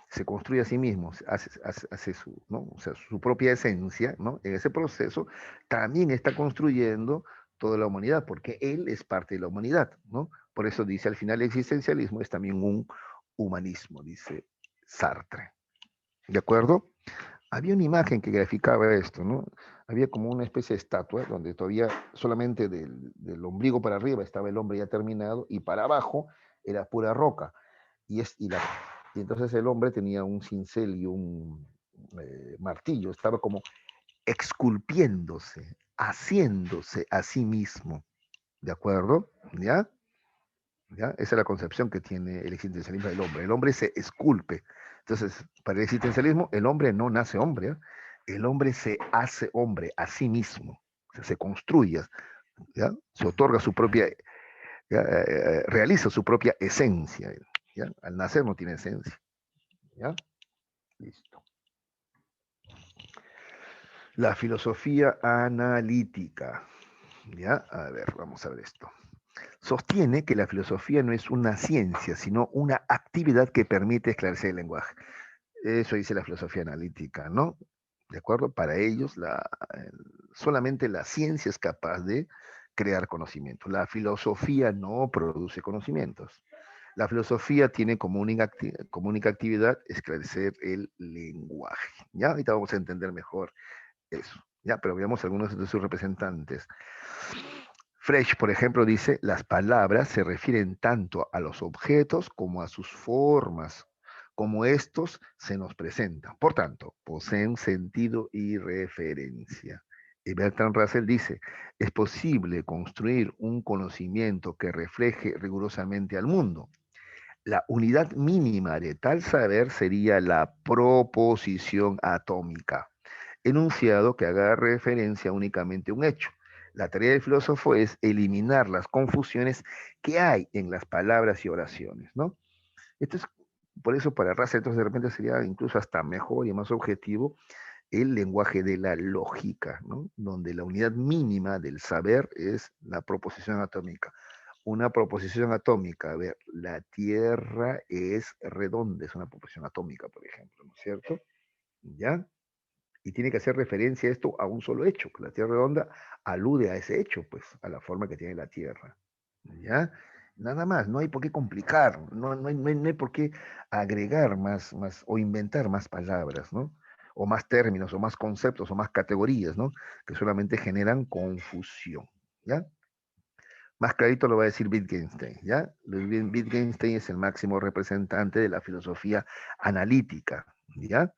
se construye a sí mismo, hace su, ¿no? O sea, su propia esencia, ¿no? En ese proceso también está construyendo toda la humanidad, porque él es parte de la humanidad, ¿no? Por eso dice al final el existencialismo es también un humanismo, dice Sartre. ¿De acuerdo? Había una imagen que graficaba esto, ¿no? Había como una especie de estatua donde todavía solamente del ombligo para arriba estaba el hombre ya terminado y para abajo era pura roca. Y entonces el hombre tenía un cincel y un martillo, estaba como esculpiéndose, haciéndose a sí mismo, ¿de acuerdo? ¿Ya? ¿Ya? Esa es la concepción que tiene el existencialismo del hombre. El hombre se esculpe. Entonces, para el existencialismo, el hombre no nace hombre, ¿eh? El hombre se hace hombre a sí mismo, o sea, se construye, ¿ya? Se otorga su propia, realiza su propia esencia, ¿ya? Al nacer no tiene esencia, ¿ya? Listo. La filosofía analítica, ¿ya? A ver, vamos a ver esto. Sostiene que la filosofía no es una ciencia, sino una actividad que permite esclarecer el lenguaje. Eso dice la filosofía analítica, ¿no? ¿De acuerdo? Para ellos, solamente la ciencia es capaz de crear conocimiento. La filosofía no produce conocimientos. La filosofía tiene como única actividad esclarecer el lenguaje. ¿Ya? Ahorita vamos a entender mejor eso. Ya, pero veamos algunos de sus representantes. Frege, por ejemplo, dice, las palabras se refieren tanto a los objetos como a sus formas, como estos se nos presentan. Por tanto, poseen sentido y referencia. Y Bertrand Russell dice, es posible construir un conocimiento que refleje rigurosamente al mundo. La unidad mínima de tal saber sería la proposición atómica, enunciado que haga referencia únicamente a un hecho. La tarea del filósofo es eliminar las confusiones que hay en las palabras y oraciones, ¿no? Esto es, por eso para Russell, entonces de repente sería incluso hasta mejor y más objetivo el lenguaje de la lógica, ¿no? Donde la unidad mínima del saber es la proposición atómica. Una proposición atómica. A ver, la Tierra es redonda, es una proposición atómica, por ejemplo, ¿no es cierto? ¿Ya? Y tiene que hacer referencia esto a un solo hecho, que la Tierra redonda alude a ese hecho, pues, a la forma que tiene la Tierra. ¿Ya? Nada más, no hay por qué complicar, no hay por qué agregar más o inventar más palabras, ¿no? O más términos, o más conceptos, o más categorías, ¿no? Que solamente generan confusión, ¿ya? Más clarito lo va a decir Wittgenstein, ¿ya? Wittgenstein es el máximo representante de la filosofía analítica, ¿ya?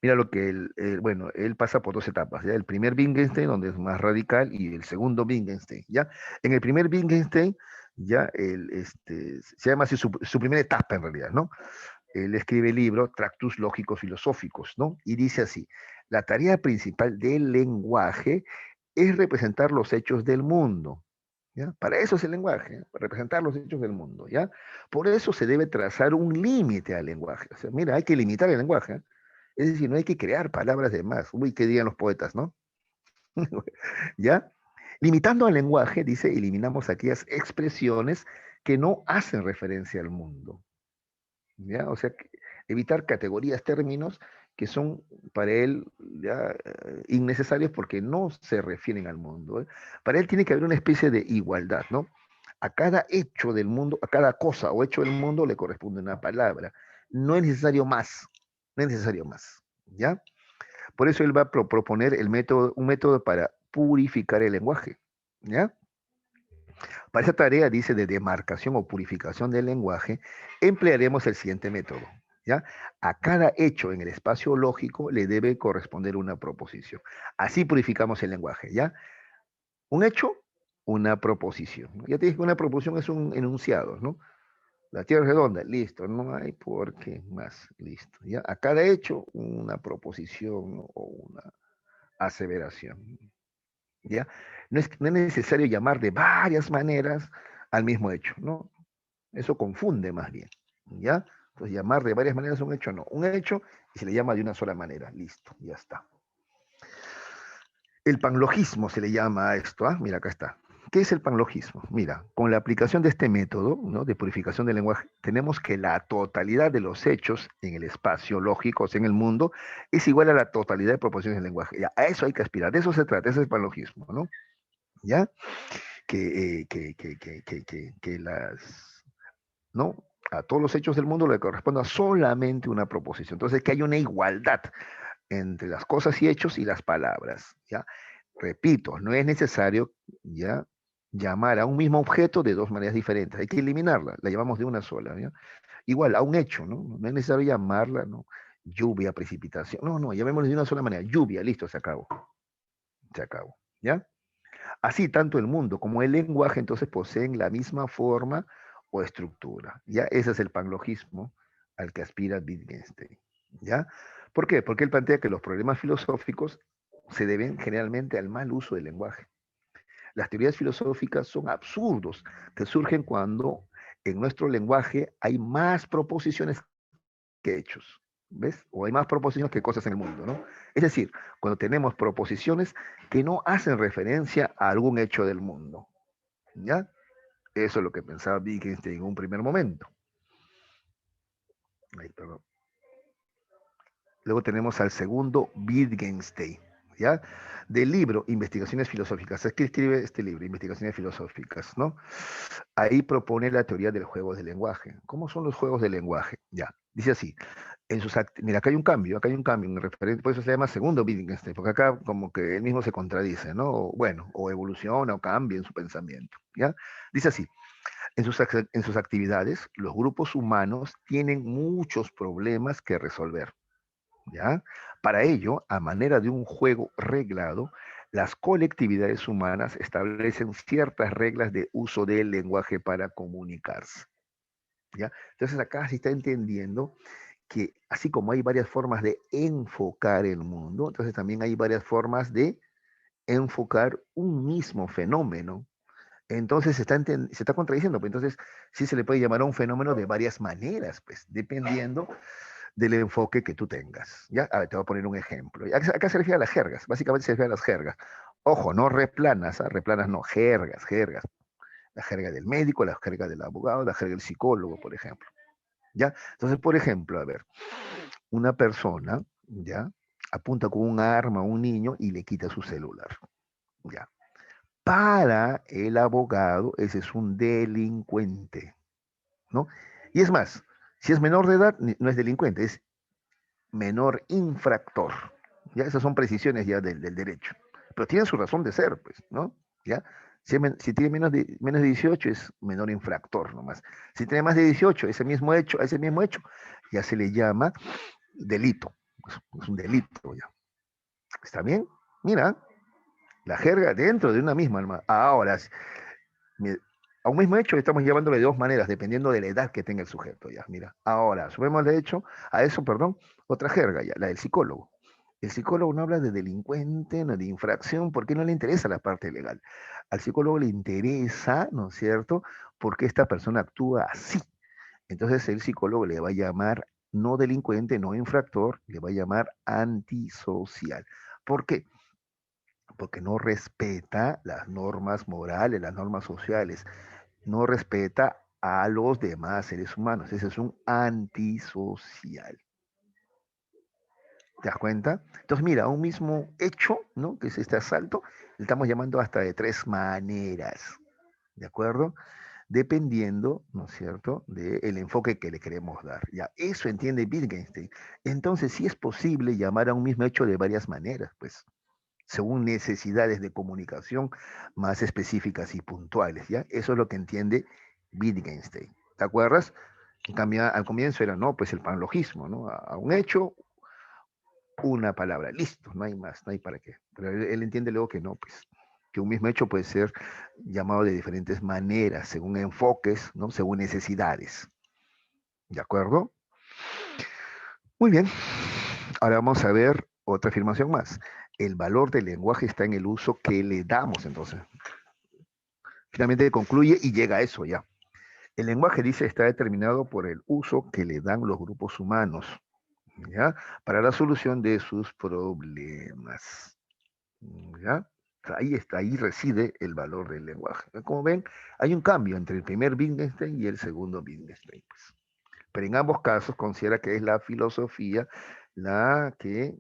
Mira lo que bueno, él pasa por dos etapas, ¿ya? El primer Wittgenstein, donde es más radical, y el segundo Wittgenstein, ¿ya? En el primer Wittgenstein, ya, se llama así su primera etapa en realidad, ¿no? Él escribe el libro Tractus Lógicos Filosóficos, ¿no? Y dice así, la tarea principal del lenguaje es representar los hechos del mundo, ¿ya? Para eso es el lenguaje, para representar los hechos del mundo, ¿ya? Por eso se debe trazar un límite al lenguaje. O sea, mira, hay que limitar el lenguaje, ¿eh? Es decir, no hay que crear palabras de más. Uy, qué digan los poetas, ¿no? ¿Ya? Limitando al lenguaje, dice, eliminamos aquellas expresiones que no hacen referencia al mundo, ¿ya? O sea, evitar categorías, términos que son para él ya innecesarios porque no se refieren al mundo, ¿eh? Para él tiene que haber una especie de igualdad, ¿no? A cada hecho del mundo, a cada cosa o hecho del mundo le corresponde una palabra. No es necesario más, no es necesario más, ¿ya? Por eso él va a proponer un método para purificar el lenguaje, ¿ya? Para esa tarea, dice, de demarcación o purificación del lenguaje, emplearemos el siguiente método, ¿ya? A cada hecho en el espacio lógico le debe corresponder una proposición. Así purificamos el lenguaje, ¿ya? Un hecho, una proposición. Ya te dije que una proposición es un enunciado, ¿no? La Tierra es redonda, listo, no hay por qué más, listo, ¿ya? A cada hecho, una proposición o una aseveración, ¿ya? No es necesario llamar de varias maneras al mismo hecho, ¿no? Eso confunde más bien, ¿ya? Entonces llamar de varias maneras a un hecho, no. Un hecho y se le llama de una sola manera, listo, ya está. El panlogismo se le llama a esto, ¿ah? Mira, acá está. ¿Qué es el panlogismo? Mira, con la aplicación de este método, ¿no?, de purificación del lenguaje, tenemos que la totalidad de los hechos en el espacio lógico, o sea, en el mundo, es igual a la totalidad de proporciones del lenguaje. Ya, a eso hay que aspirar, de eso se trata, ese es el panlogismo, ¿no? ¿Ya? Que las, ¿no? A todos los hechos del mundo le corresponda solamente una proposición. Entonces, que hay una igualdad entre las cosas y hechos y las palabras, ¿ya? Repito, no es necesario, ¿ya?, llamar a un mismo objeto de dos maneras diferentes. Hay que eliminarla, la llamamos de una sola, ¿ya? Igual, a un hecho, ¿no? No es necesario llamarla, ¿no?, lluvia, precipitación. No, llamémoslo de una sola manera. Lluvia, listo, se acabó. Se acabó, ¿ya? Así, tanto el mundo como el lenguaje entonces poseen la misma forma o estructura. ¿Ya? Ese es el panlogismo al que aspira Wittgenstein. ¿Ya? ¿Por qué? Porque él plantea que los problemas filosóficos se deben generalmente al mal uso del lenguaje. Las teorías filosóficas son absurdos que surgen cuando en nuestro lenguaje hay más proposiciones que hechos. ¿Ves? O hay más proposiciones que cosas en el mundo, ¿no? Es decir, cuando tenemos proposiciones que no hacen referencia a algún hecho del mundo, ¿ya? Eso es lo que pensaba Wittgenstein en un primer momento. Ay, perdón. Luego tenemos al segundo Wittgenstein, ¿ya? Del libro Investigaciones Filosóficas. Es que escribe este libro, Investigaciones Filosóficas, ¿no? Ahí propone la teoría del juego del lenguaje. ¿Cómo son los juegos del lenguaje? Ya, dice así. Mira, acá hay un cambio, por eso se llama segundo Wittgenstein, porque acá como que él mismo se contradice, ¿no? Bueno, o evoluciona o cambia en su pensamiento, ¿ya? Dice así, en sus actividades, los grupos humanos tienen muchos problemas que resolver, ¿ya? Para ello, a manera de un juego reglado, las colectividades humanas establecen ciertas reglas de uso del lenguaje para comunicarse, ¿ya? Entonces acá se está entendiendo que así como hay varias formas de enfocar el mundo, entonces también hay varias formas de enfocar un mismo fenómeno. Entonces se está contradiciendo, pues entonces sí se le puede llamar a un fenómeno de varias maneras, pues, dependiendo del enfoque que tú tengas. ¿Ya? A ver, te voy a poner un ejemplo. Acá se refiere a las jergas, básicamente se refiere a las jergas. Ojo, no replanas, ¿ah? Replanas no, jergas, jergas. La jerga del médico, la jerga del abogado, la jerga del psicólogo, por ejemplo. ¿Ya? Entonces, por ejemplo, a ver, una persona, ¿ya? Apunta con un arma a un niño y le quita su celular, ¿ya? Para el abogado, ese es un delincuente, ¿no? Y es más, si es menor de edad, no es delincuente, es menor infractor. Ya esas son precisiones ya del derecho. Pero tiene su razón de ser, pues, ¿no? ¿Ya? Si tiene menos de 18 es menor infractor nomás. Si tiene más de 18, ese mismo hecho, ya se le llama delito. Es un delito ya. ¿Está bien? Mira, la jerga dentro de una misma alma. Ahora, a un mismo hecho estamos llevándolo de dos maneras, dependiendo de la edad que tenga el sujeto, ya, mira. Ahora, sumemos de hecho, a eso, perdón, otra jerga, ya, la del psicólogo. El psicólogo no habla de delincuente, no de infracción, porque no le interesa la parte legal. Al psicólogo le interesa, ¿no es cierto?, porque esta persona actúa así. Entonces el psicólogo le va a llamar no delincuente, no infractor, le va a llamar antisocial. ¿Por qué? Porque no respeta las normas morales, las normas sociales, no respeta a los demás seres humanos. Ese es un antisocial. ¿Te das cuenta? Entonces, mira, un mismo hecho, ¿no? Que es este asalto, le estamos llamando hasta de tres maneras, ¿de acuerdo? Dependiendo, ¿no es cierto?, del enfoque que le queremos dar. Ya, eso entiende Wittgenstein. Entonces, sí es posible llamar a un mismo hecho de varias maneras, pues, según necesidades de comunicación más específicas y puntuales, ¿ya? Eso es lo que entiende Wittgenstein. ¿Te acuerdas? En cambio, al comienzo era, no, pues el panlogismo, ¿no? A un hecho, una palabra, listo, no hay más, no hay para qué. Pero él entiende luego que no, pues, que un mismo hecho puede ser llamado de diferentes maneras, según enfoques, ¿no? Según necesidades. ¿De acuerdo? Muy bien. Ahora vamos a ver otra afirmación más. El valor del lenguaje está en el uso que le damos, entonces. Finalmente concluye y llega a eso ya. El lenguaje, dice, está determinado por el uso que le dan los grupos humanos, ¿ya? Para la solución de sus problemas, ¿ya? Ahí está, ahí reside el valor del lenguaje. Como ven, hay un cambio entre el primer Wittgenstein y el segundo Wittgenstein, pues. Pero en ambos casos considera que es la filosofía la que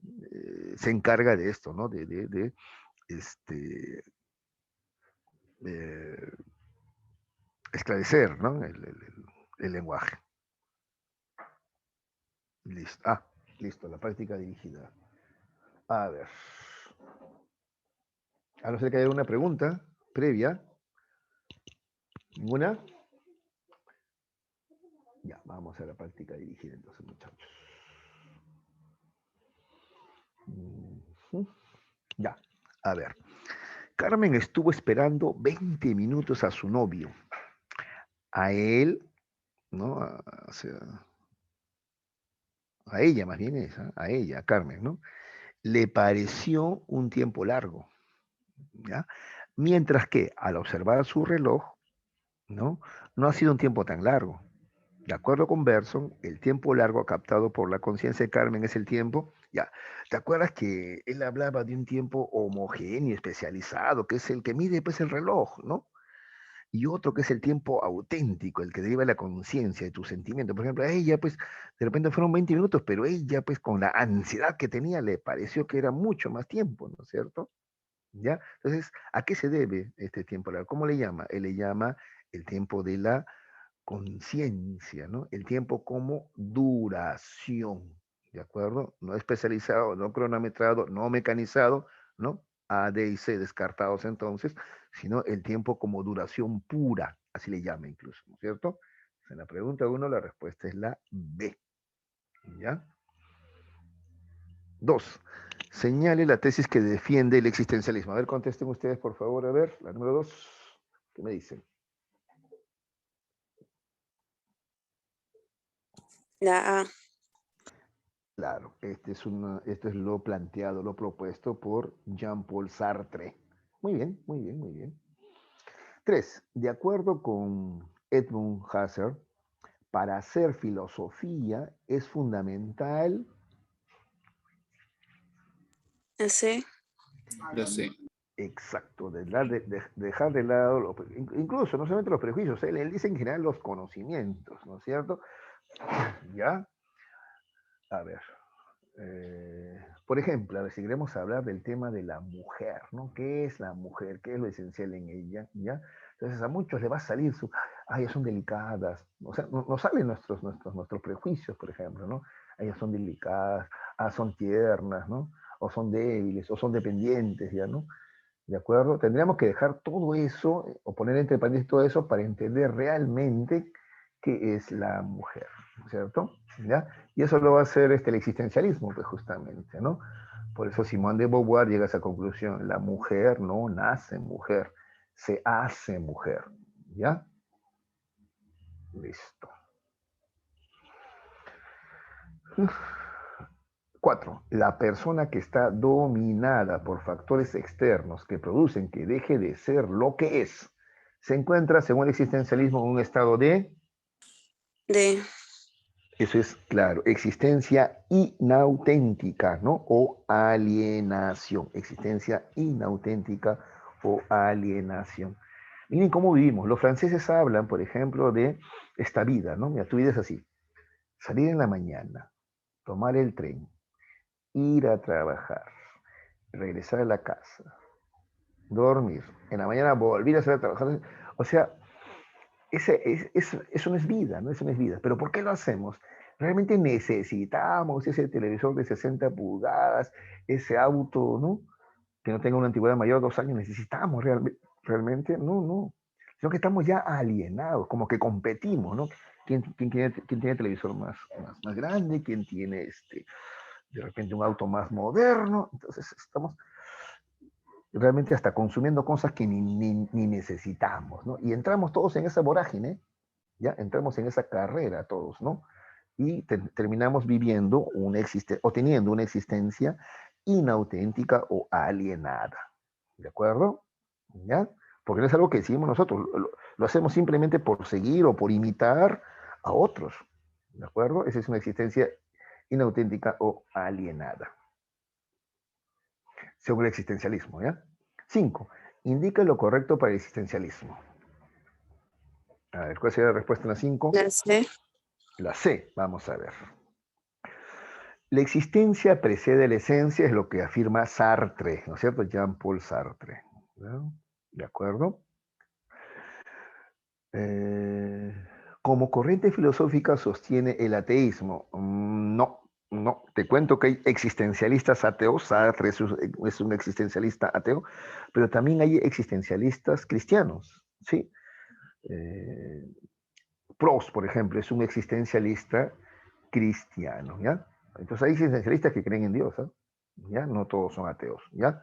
se encarga de esto, ¿no? De este, eh, esclarecer, ¿no? El lenguaje. Listo. Ah, listo, la práctica dirigida. A ver. A no ser que haya una pregunta previa. ¿Ninguna? Ya, vamos a la práctica dirigida entonces, muchachos. Ya, a ver. Carmen estuvo esperando 20 minutos a su novio. A él, ¿no? O sea, a ella más bien es, ¿eh? A ella, a Carmen, ¿no? Le pareció un tiempo largo, ¿ya? Mientras que al observar su reloj, ¿no? No ha sido un tiempo tan largo. De acuerdo con Bergson, el tiempo largo captado por la conciencia de Carmen es el tiempo. Ya, ¿te acuerdas que él hablaba de un tiempo homogéneo, especializado, que es el que mide pues el reloj, ¿no? Y otro que es el tiempo auténtico, el que deriva de la conciencia, de tu sentimiento. Por ejemplo, a ella, pues, de repente fueron 20 minutos, pero ella, pues, con la ansiedad que tenía, le pareció que era mucho más tiempo, ¿no es cierto? ¿Ya? Entonces, ¿a qué se debe este tiempo largo? ¿Cómo le llama? Él le llama el tiempo de la conciencia, ¿no? El tiempo como duración, ¿de acuerdo? No especializado, no cronometrado, no mecanizado, ¿no? A, D y C descartados entonces, sino el tiempo como duración pura, así le llama incluso, ¿no es cierto? En la pregunta 1 la respuesta es la B, ¿ya? 2. Señale la tesis que defiende el existencialismo. A ver, contesten ustedes, por favor, a ver, la número 2, ¿qué me dicen? La A. Claro, esto es lo planteado, lo propuesto por Jean-Paul Sartre. Muy bien, muy bien, muy bien. 3. De acuerdo con Edmund Husserl, para hacer filosofía es fundamental. La C. La C. Exacto, dejar de lado, incluso no solamente los prejuicios, él dice en general los conocimientos, ¿no es cierto? ¿Ya? A ver. Por ejemplo, a ver si queremos hablar del tema de la mujer, ¿no? ¿Qué es la mujer? ¿Qué es lo esencial en ella? ¿Ya? Entonces a muchos les va a salir su, ay, ellas son delicadas, o sea, nos salen nuestros prejuicios, por ejemplo, ¿no? Ellas son delicadas, son tiernas, ¿no? O son débiles, o son dependientes, ¿ya, no? ¿De acuerdo? Tendríamos que dejar todo eso, o poner entre paréntesis todo eso para entender realmente qué es la mujer, ¿cierto? ¿Ya? Y eso lo va a hacer el existencialismo, pues justamente, ¿no? Por eso Simone de Beauvoir llega a esa conclusión, la mujer no nace mujer, se hace mujer, ¿ya? Listo. 4. La persona que está dominada por factores externos que producen que deje de ser lo que es, se encuentra, según el existencialismo, en un estado de... De. Eso es claro, existencia inauténtica, ¿no? O alienación, existencia inauténtica o alienación. Miren cómo vivimos. Los franceses hablan, por ejemplo, de esta vida, ¿no? Mira, tu vida es así. Salir en la mañana, tomar el tren, ir a trabajar, regresar a la casa, dormir, en la mañana volver a salir a trabajar. O sea, eso no es vida, ¿no? Eso no es vida. Pero ¿por qué lo hacemos? Realmente necesitamos ese televisor de 60 pulgadas, ese auto, ¿no? Que no tenga una antigüedad mayor de 2 años. ¿Necesitamos realmente? No, no. Sino que estamos ya alienados, como que competimos, ¿no? ¿Quién tiene televisor más grande? ¿Quién tiene de repente un auto más moderno? Entonces estamos realmente hasta consumiendo cosas que ni necesitamos, ¿no? Y entramos todos en esa vorágine, ¿ya? Entramos en esa carrera todos, ¿no? Y terminamos viviendo o teniendo una existencia inauténtica o alienada, ¿de acuerdo? ¿Ya? Porque no es algo que decimos nosotros, lo hacemos simplemente por seguir o por imitar a otros, ¿de acuerdo? Esa es una existencia inauténtica o alienada, según el existencialismo, ¿ya? 5. Indica lo correcto para el existencialismo. A ver, ¿cuál sería la respuesta en la 5? La C. La C, vamos a ver. La existencia precede la esencia, es lo que afirma Sartre, ¿no es cierto? Jean-Paul Sartre. ¿No? ¿De acuerdo? Como corriente filosófica sostiene el ateísmo. No, no. Te cuento que hay existencialistas ateos. Sartre es un existencialista ateo, pero también hay existencialistas cristianos, ¿sí? Proust, por ejemplo, es un existencialista cristiano, ¿ya? Entonces hay existencialistas que creen en Dios, ¿eh? ¿Ya? No todos son ateos, ¿ya?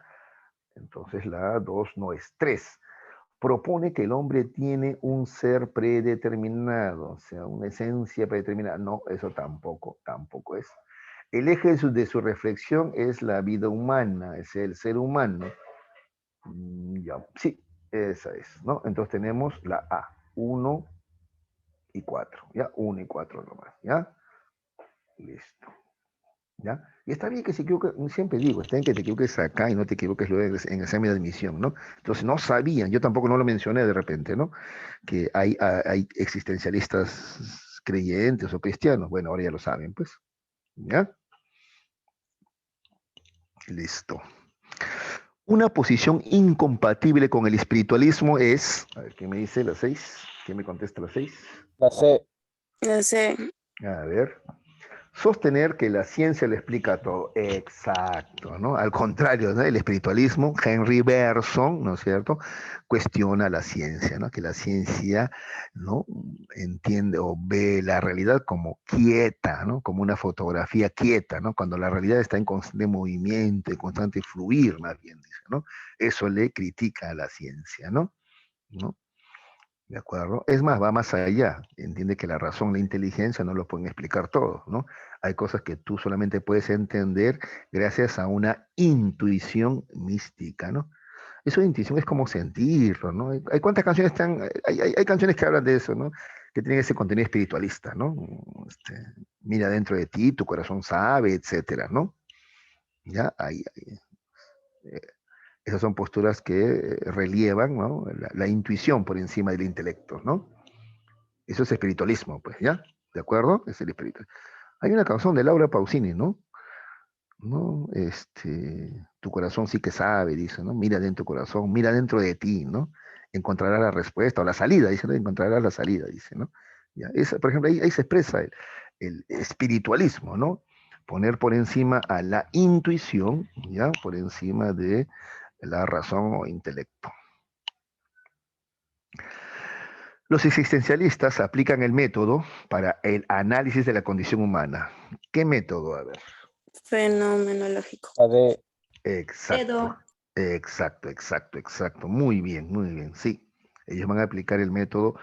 Entonces la 2 no es 3. Propone que el hombre tiene un ser predeterminado, o sea, una esencia predeterminada. No, eso tampoco es. El eje de su reflexión es la vida humana, es el ser humano. Ya, sí, esa es, ¿no? Entonces tenemos la A, 1 y 4, ¿ya? 1 y 4 nomás, ¿ya? Listo. ¿Ya? Y está bien que se equivoque, siempre digo, está bien que te equivoques acá y no te equivoques luego en el examen de admisión, ¿no? Entonces no sabían, yo tampoco no lo mencioné de repente, ¿no? Que hay existencialistas creyentes o cristianos. Bueno, ahora ya lo saben, pues. ¿Ya? Listo. Una posición incompatible con el espiritualismo es, a ver, ¿qué me dice la 6? ¿Quién me contesta la 6? La C. La C. A ver. Sostener que la ciencia lo explica todo. Exacto, ¿no? Al contrario, ¿no? El espiritualismo, Henry Bergson, ¿no es cierto?, cuestiona la ciencia, ¿no? Que la ciencia, ¿no?, entiende o ve la realidad como quieta, ¿no? Como una fotografía quieta, ¿no? Cuando la realidad está en constante movimiento, en constante fluir, más bien, dice, ¿no? Eso le critica a la ciencia, ¿no? ¿No? ¿De acuerdo? Es más, va más allá. Entiende que la razón, la inteligencia no lo pueden explicar todo, ¿no? Hay cosas que tú solamente puedes entender gracias a una intuición mística, ¿no? Eso de intuición es como sentirlo, ¿no? Hay cuántas canciones están, hay canciones que hablan de eso, ¿no? Que tienen ese contenido espiritualista, ¿no? Mira dentro de ti, tu corazón sabe, etcétera, ¿no? Ya, ahí. Esas son posturas que relievan, ¿no?, la intuición por encima del intelecto, ¿no? Eso es espiritualismo, pues, ¿ya? ¿De acuerdo? Es el espíritu. Hay una canción de Laura Pausini, ¿no? ¿No? Tu corazón sí que sabe, dice, ¿no? Mira dentro tu corazón, mira dentro de ti, ¿no? Encontrarás la respuesta o la salida, dice, ¿no? Encontrarás la salida, dice, ¿no? Ya, por ejemplo, ahí se expresa el espiritualismo, ¿no? Poner por encima a la intuición, ¿ya? Por encima de la razón o intelecto. Los existencialistas aplican el método para el análisis de la condición humana. ¿Qué método? A ver. Fenomenológico. La de Exacto, exacto. Muy bien, sí. Ellos van a aplicar el método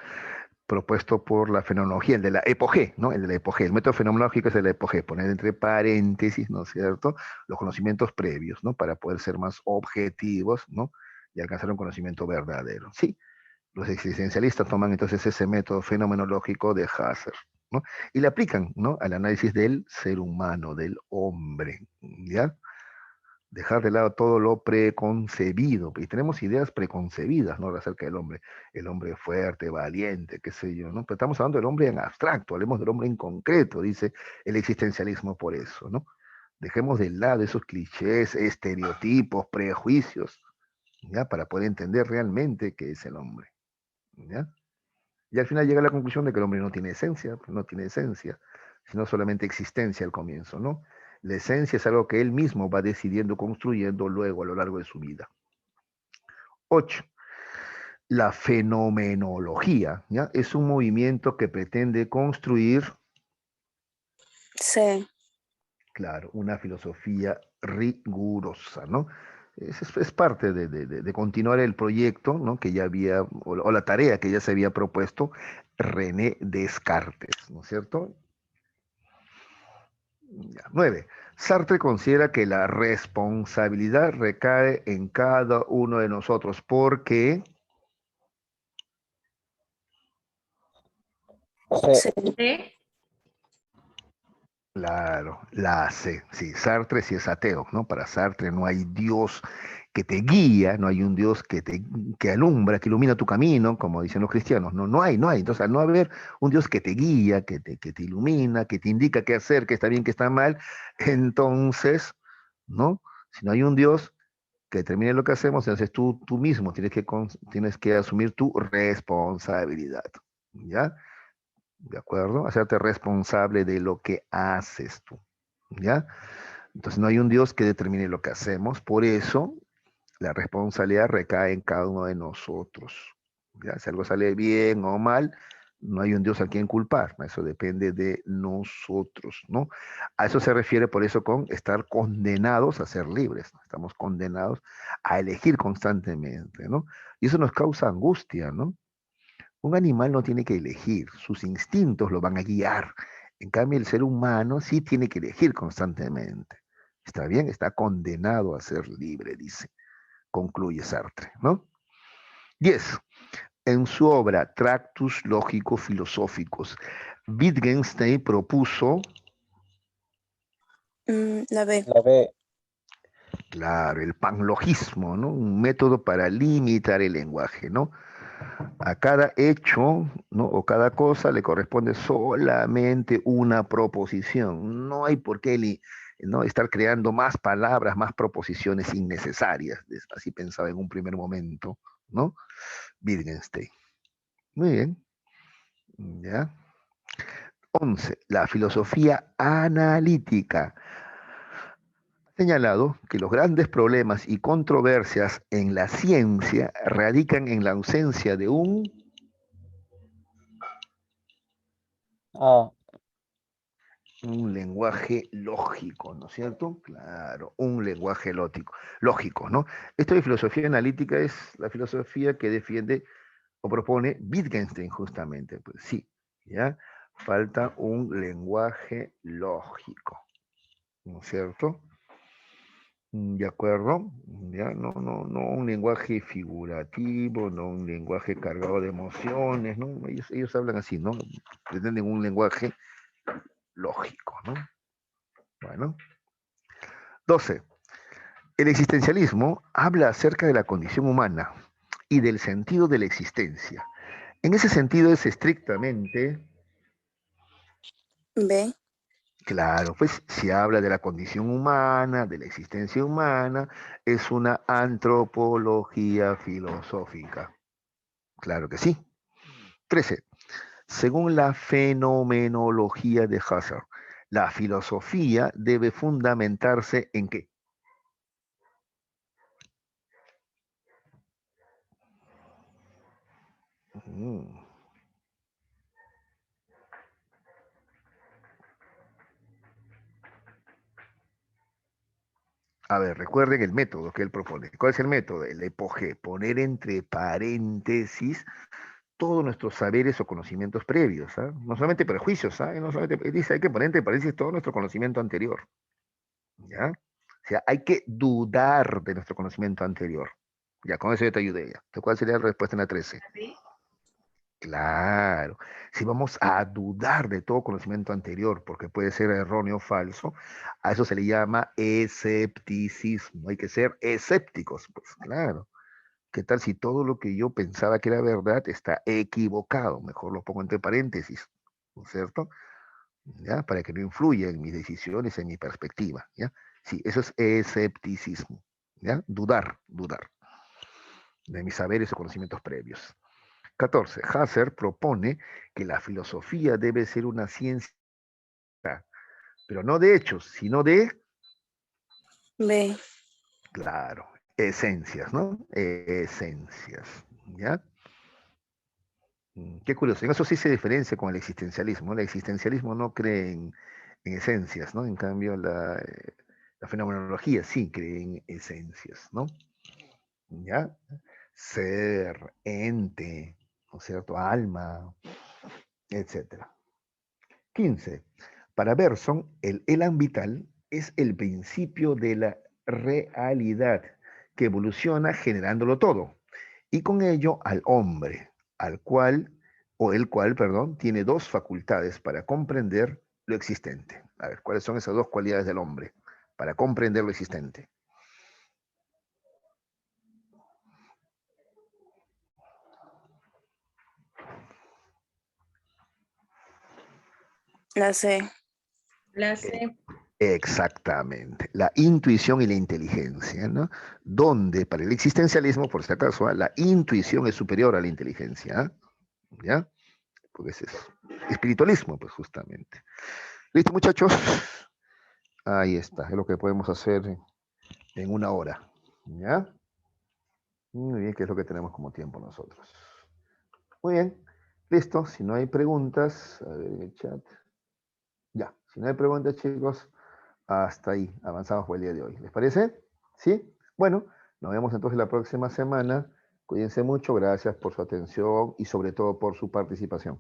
propuesto por la fenomenología, el de la epogé, ¿no? El de la epogé. El método fenomenológico es el de la epogé, poner entre paréntesis, ¿no es cierto?, los conocimientos previos, ¿no? Para poder ser más objetivos, ¿no? Y alcanzar un conocimiento verdadero. Sí, los existencialistas toman entonces ese método fenomenológico de Husserl, ¿no? Y le aplican, ¿no?, al análisis del ser humano, del hombre, ¿ya? Dejar de lado todo lo preconcebido, y tenemos ideas preconcebidas, ¿no?, acerca del hombre, el hombre fuerte, valiente, qué sé yo, ¿no? Pero estamos hablando del hombre en abstracto, hablemos del hombre en concreto, dice el existencialismo por eso, ¿no? Dejemos de lado esos clichés, estereotipos, prejuicios, ¿ya? Para poder entender realmente qué es el hombre, ¿ya? Y al final llega a la conclusión de que el hombre no tiene esencia, pues no tiene esencia, sino solamente existencia al comienzo, ¿no? La esencia es algo que él mismo va decidiendo, construyendo luego a lo largo de su vida. 8. La fenomenología, ¿ya? Es un movimiento que pretende construir, Sí. claro, una filosofía rigurosa, ¿no? Es parte de continuar el proyecto, ¿no?, que ya había, o la tarea que ya se había propuesto René Descartes, ¿no es cierto? 9. Sartre considera que la responsabilidad recae en cada uno de nosotros porque, C. Sí. claro, la hace. Sí, Sartre sí es ateo, ¿no? Para Sartre no hay Dios que te guía, no hay un Dios que alumbra, que ilumina tu camino, como dicen los cristianos. No, no hay. Entonces, al no haber un Dios que te guía, que te ilumina, que te indica qué hacer, qué está bien, qué está mal, entonces, ¿no? Si no hay un Dios que determine lo que hacemos, entonces tú mismo tienes que asumir tu responsabilidad, ¿ya? ¿De acuerdo? Hacerte responsable de lo que haces tú, ¿ya? Entonces no hay un Dios que determine lo que hacemos, por eso la responsabilidad recae en cada uno de nosotros, ¿ya? Si algo sale bien o mal, no hay un Dios a quien culpar, ¿no? Eso depende de nosotros, ¿no? A eso se refiere por eso con estar condenados a ser libres, ¿no? Estamos condenados a elegir constantemente, ¿no? Y eso nos causa angustia, ¿no? Un animal no tiene que elegir, sus instintos lo van a guiar. En cambio, el ser humano sí tiene que elegir constantemente. ¿Está bien? Está condenado a ser libre, dice. Concluye Sartre, ¿no? 10. En su obra Tractus Lógico-Filosóficos, Wittgenstein propuso, La B. La B. claro, el panlogismo, ¿no? Un método para limitar el lenguaje, ¿no? A cada hecho, ¿no?, o cada cosa le corresponde solamente una proposición. No hay por qué, ¿no?, estar creando más palabras, más proposiciones innecesarias. Así pensaba en un primer momento, ¿no? Wittgenstein. Muy bien. ¿Ya? 11. La filosofía analítica. Ha señalado que los grandes problemas y controversias en la ciencia radican en la ausencia de A. un lenguaje lógico, ¿no es cierto? Claro, un lenguaje lógico, ¿no? Esto de filosofía analítica es la filosofía que defiende o propone Wittgenstein justamente, pues sí, ¿ya? Falta un lenguaje lógico, ¿no es cierto? ¿De acuerdo? Ya, no un lenguaje figurativo, no un lenguaje cargado de emociones, ¿no? Ellos hablan así, ¿no? Pretenden un lenguaje lógico, ¿no? Bueno. 12. El existencialismo habla acerca de la condición humana y del sentido de la existencia. En ese sentido es estrictamente, B. claro, pues si habla de la condición humana, de la existencia humana, es una antropología filosófica. Claro que sí. 13. Según la fenomenología de Husserl, la filosofía debe fundamentarse en qué? Mm. A ver, recuerden el método que él propone. ¿Cuál es el método? El EPOG, poner entre paréntesis todos nuestros saberes o conocimientos previos, ¿ah? No solamente prejuicios, ¿ah? No solamente, dice, hay que poner entre paréntesis todo nuestro conocimiento anterior, ¿ya? O sea, hay que dudar de nuestro conocimiento anterior. Ya, con eso ya te ayudé ya. ¿Cuál sería la respuesta en la 13? Claro, si vamos a dudar de todo conocimiento anterior, porque puede ser erróneo o falso, a eso se le llama escepticismo. Hay que ser escépticos, pues claro. ¿Qué tal si todo lo que yo pensaba que era verdad está equivocado? Mejor lo pongo entre paréntesis, ¿no es cierto? ¿Ya? Para que no influya en mis decisiones, en mi perspectiva, ¿ya? Sí, eso es escepticismo, ¿ya? Dudar de mis saberes o conocimientos previos. 14. Husserl propone que la filosofía debe ser una ciencia, pero no de hechos, sino de, B. claro, esencias, ¿no? Esencias, ¿ya? Qué curioso. En eso sí se diferencia con el existencialismo. El existencialismo no cree en esencias, ¿no? En cambio, la fenomenología sí cree en esencias, ¿no? ¿Ya? Ser, ente, ¿no es cierto? Alma, etcétera. 15. Para Bergson, el elan vital es el principio de la realidad que evoluciona generándolo todo y con ello al hombre, al cual, o el cual, perdón, tiene dos facultades para comprender lo existente. A ver, ¿cuáles son esas dos cualidades del hombre para comprender lo existente? La C. La Eh, C. Exactamente, la intuición y la inteligencia, ¿no? Donde para el existencialismo, por si acaso, la intuición es superior a la inteligencia, ¿ya? Porque ese es espiritualismo, pues justamente. ¿Listo, muchachos? Ahí está, es lo que podemos hacer en una hora, ¿ya? Muy bien, que es lo que tenemos como tiempo nosotros. Muy bien, listo, si no hay preguntas, a ver en el chat. Ya, si no hay preguntas, chicos, hasta ahí, avanzamos por el día de hoy. ¿Les parece? ¿Sí? Bueno, nos vemos entonces la próxima semana. Cuídense mucho, gracias por su atención y sobre todo por su participación.